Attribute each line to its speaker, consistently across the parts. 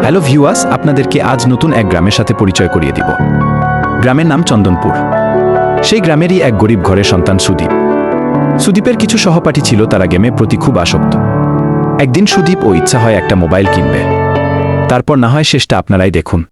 Speaker 1: Hello viewers, আপনাদেরকে আজ নতুন এক গ্রামের সাথে পরিচয় করিয়ে দিব। গ্রামের নাম চন্দনপুর। সেই গ্রামেরই এক গরিব ঘরের সন্তান সুদীপ। সুদীপের কিছু সহপাঠী ছিল, তারা গেমের প্রতি খুব আসক্ত। একদিন সুদীপ ও ইচ্ছা হয় একটা মোবাইল কিনবে। তারপর না হয় শেষটা আপনারাই দেখুন।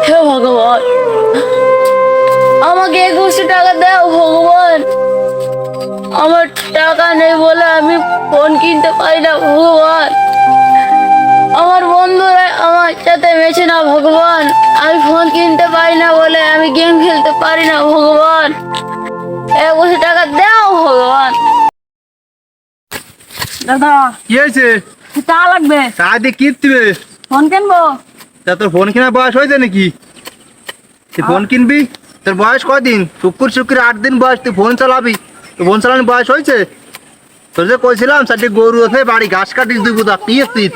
Speaker 2: হে ভগবান, আমাকে 21 টাকা দাও ভগবান। আমার টাকা নেই বলে আমি ফোন কিনতে পারি না ভগবান। আমার বন্ধুরা আমার সাথে মেশে না ভগবান। আমি ফোন কিনতে পারি না বলে আমি গেম খেলতে পারি না ভগবান। 21 টাকা দাও ভগবান। দাদা,
Speaker 3: কি হয়েছে?
Speaker 2: টাকা লাগবে,
Speaker 3: তা দিয়ে কি দিবে?
Speaker 2: ফোন কিনবো।
Speaker 3: তা তোর ফোন কেনার বয়স হয়েছে নাকি? তুই ফোন কিনবি? তোর বয়স কদিন? শুক্র 8 দিন বয়স, তুই ফোন চালাবি? তোর ফোন চালানোর বয়স হয়েছে? তোর যে কইছিলাম চারটি গরু আছে বাড়ি ঘাস কাটিস দুই বুদা, কি আসছিস?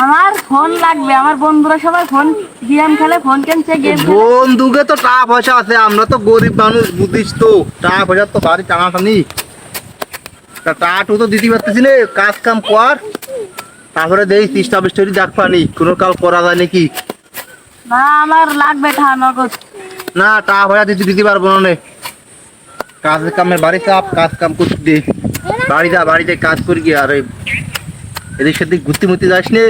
Speaker 2: আমার ফোন লাগবে, আমার বন্ধুরা সবাই ফোন গেম খেলে, ফোন কিনছে গেম।
Speaker 3: বন্ধুকে তো টাকা পয়সা আছে, আমরা তো গরিব মানুষ, বুঝিস তো, টাকা পয়সা তো বাড়ি টানাটানি। তা টাকা তো দিতে পারতেছি না, কাজ কাম কর, তারপরে দেই 30টা 20টা দেখ পানি কোনো কাল করা যায় নাকি?
Speaker 2: না, আমার লাগবে টাকা নগদ।
Speaker 3: না, টাকা পয়সা দিতে পারবো না নে। কাজ কামের বাড়ি চাপ, কাজ কাম করতে দে, বাড়িতে কাজ করি গিয়ে। আর এদের সাথে ঘুরতে মুরতে যাস নে,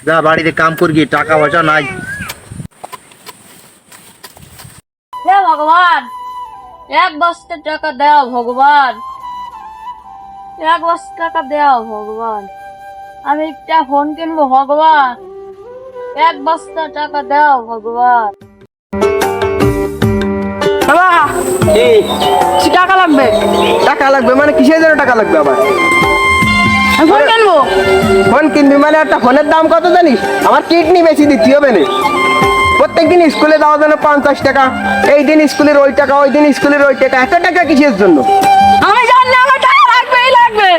Speaker 3: যা বাড়িতে কাম করি গিয়ে, টাকা পয়সা নাই।
Speaker 2: হে ভগবান, 1 বস্তা টাকা দাও ভগবান। 1 বস্তা টাকা দাও ভগবান। আমি একটা ফোন কিনবো ভগবান। 1 বস্তা টাকা দাও ভগবান। বাবা, কি টাকা লাগবে?
Speaker 3: টাকা লাগবে মানে কিসের জন্য টাকা লাগবে আবার?
Speaker 2: আমি ফোন কিনবো।
Speaker 3: ফোন কিনবি মানে একটা ফোনের দাম কত জানিস? আমার কিডনি বেশি দিতে হবে না। প্রত্যেকদিন স্কুলে যাওয়ার জন্য 50 টাকা, এই দিন স্কুলের ওই টাকা, ওই দিন স্কুলের ওই টাকা, এত টাকা কিসের জন্য?
Speaker 2: আমি জানি না, আমার টাকা লাগবেই লাগবে।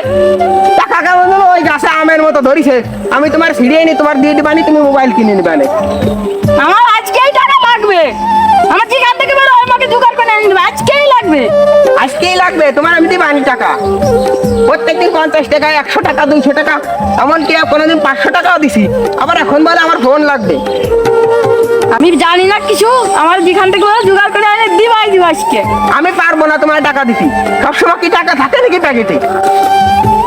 Speaker 3: টাকা কেমন হলো? ওই গাছে আমের মতো ধরিছে, আমি তোমার ফিরিয়ে নি, তোমার দিয়ে দিবানি, তুমি মোবাইল কিনে নিবা না।
Speaker 2: আমার আজকেই টাকা লাগবে। আমার যেখান থেকে বেরো আমাকে জোগাড় করে এনে দেবে, আজকেই লাগবে।
Speaker 3: আজকেই লাগবে তোমার, আমি দিবানি টাকা। প্রত্যেকদিন 50 টাকা, 100 টাকা, 200 টাকা, এমনকি কোনোদিন 500 টাকাও দিছি, আবার এখন বলে আমার ফোন লাগবে।
Speaker 2: আমি জানি না কিছু, আমার যেখান থেকে বেরো জোগাড় করে এনে দিবাই দিব আজকে।
Speaker 3: আমি পারবো না তোমার টাকা দিতে। সবসময় কি টাকা থাকে নাকি প্যাকেটে?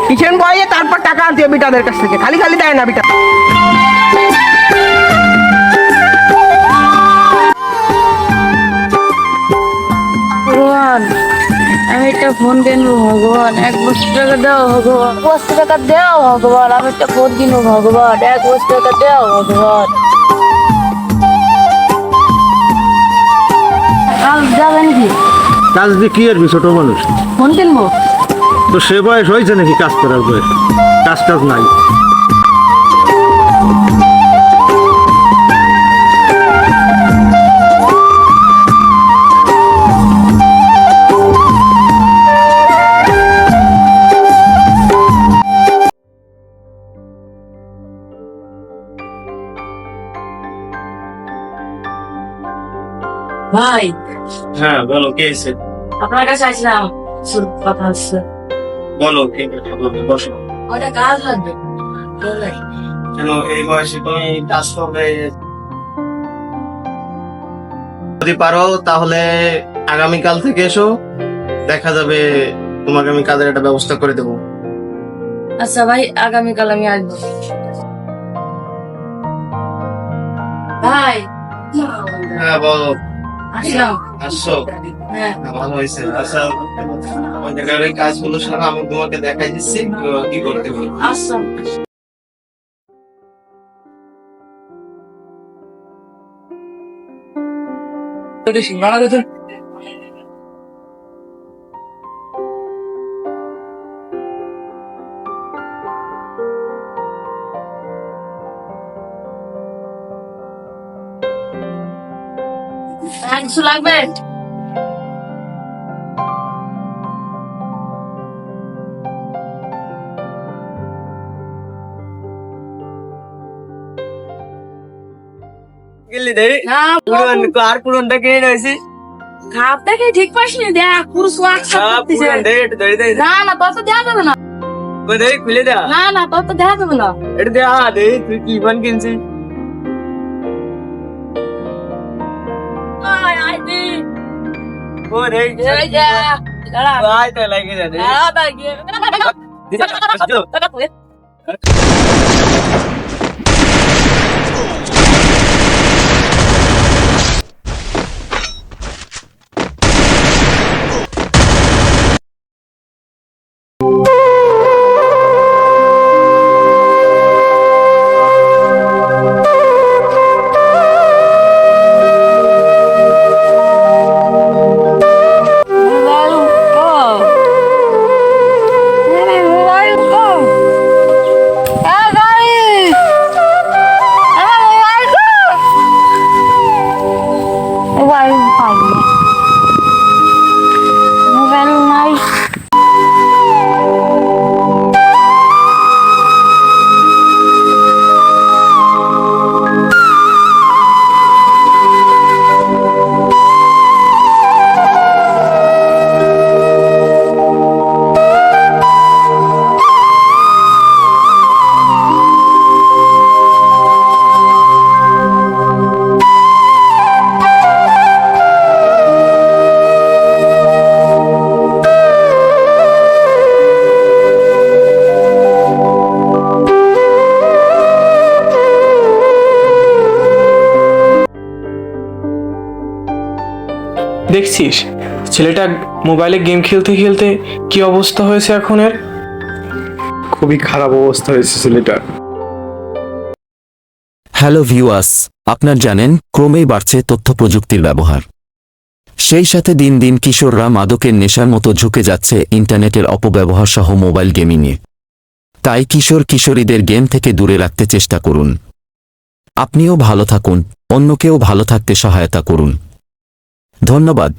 Speaker 3: কিচেন বয়ে তারপর টাকা আনতে হবে বিটাদের কাছ থেকে, খালি খালি দেয় না বিটা।
Speaker 2: ভগবান, আমি একটা ফোন কিনবো ভগবান। 1 বস্তা টাকা দাও ভগবান। 1 বস্তা টাকা দাও ভগবান। আমি একটা ফোন কিনবো ভগবান। 1 বস্তা টাকা দাও ভগবান। কাল যাবেন কি?
Speaker 3: কাজ দিয়ে কি করবি ছোট মানুষ?
Speaker 2: ফোন কিনবো।
Speaker 3: তো সে বয়স হয়েছে নাকি কাজ করার বয়স? কাজ টাজ নাই।
Speaker 2: ভাই,
Speaker 3: হ্যাঁ বলো, কে এসে?
Speaker 2: আপনার কাছে আসলাম, কিছু কথা আছে।
Speaker 3: বলো, কে কথা বলবে? বসো।
Speaker 2: ওটা কাজ লাগবে।
Speaker 3: কেন এই বয়সে তুমি কাজ করবে? যদি পারো তাহলে আগামীকাল থেকে এসো, দেখা যাবে তোমাকে আমি কাজের একটা ব্যবস্থা করে দেবো।
Speaker 2: আচ্ছা ভাই, আগামীকাল আমি আসবো। ভাই,
Speaker 3: হ্যাঁ বলো।
Speaker 2: আসলাম।
Speaker 3: আসছো?
Speaker 2: হ্যাঁ।
Speaker 3: ভালো হয়েছে। আচ্ছা, ওই জায়গার ওই কাজগুলো সারা আমি তোমাকে দেখাই দিচ্ছি, কি করতে হবে।
Speaker 2: আচ্ছা। কিছু লাগবে?
Speaker 4: আর পুরনটা কিনে নিয়েছি।
Speaker 2: খাপ দেখে ঠিক পাইনি, দেখ পুরো সোয়াগ না না তত দেওয়া যাবে না,
Speaker 4: খুলে দেয়া
Speaker 2: না না তত দেওয়া যাবে না।
Speaker 4: এটা দেয়া দে, তুই কি ফোন কিনছিস?
Speaker 2: আয় আয় দি
Speaker 4: ওরে
Speaker 2: এই যা দাঁড়া
Speaker 4: আয় তো লাগে যা দে।
Speaker 2: দাঁড়া গিয়ে
Speaker 5: দেখছিস ছেলেটা মোবাইলে গেম খেলতে খেলতে কি অবস্থা হয়েছে এখন এর।
Speaker 6: খুবই খারাপ অবস্থা হয়েছে ছেলেটার।
Speaker 7: হ্যালো ভিউয়ার্স, আপনার জানেন ক্রমেই বাড়ছে তথ্য প্রযুক্তির ব্যবহার। সেই সাথে দিন দিন কিশোররা মাদকের নেশার মতো ঝুঁকে যাচ্ছে ইন্টারনেটের অপব্যবহার সহ মোবাইল গেমিংয়ে। তাই কিশোর কিশোরীদের গেম থেকে দূরে রাখতে চেষ্টা করুন। আপনিও ভালো থাকুন, অন্যকেও ভালো থাকতে সহায়তা করুন। ধন্যবাদ।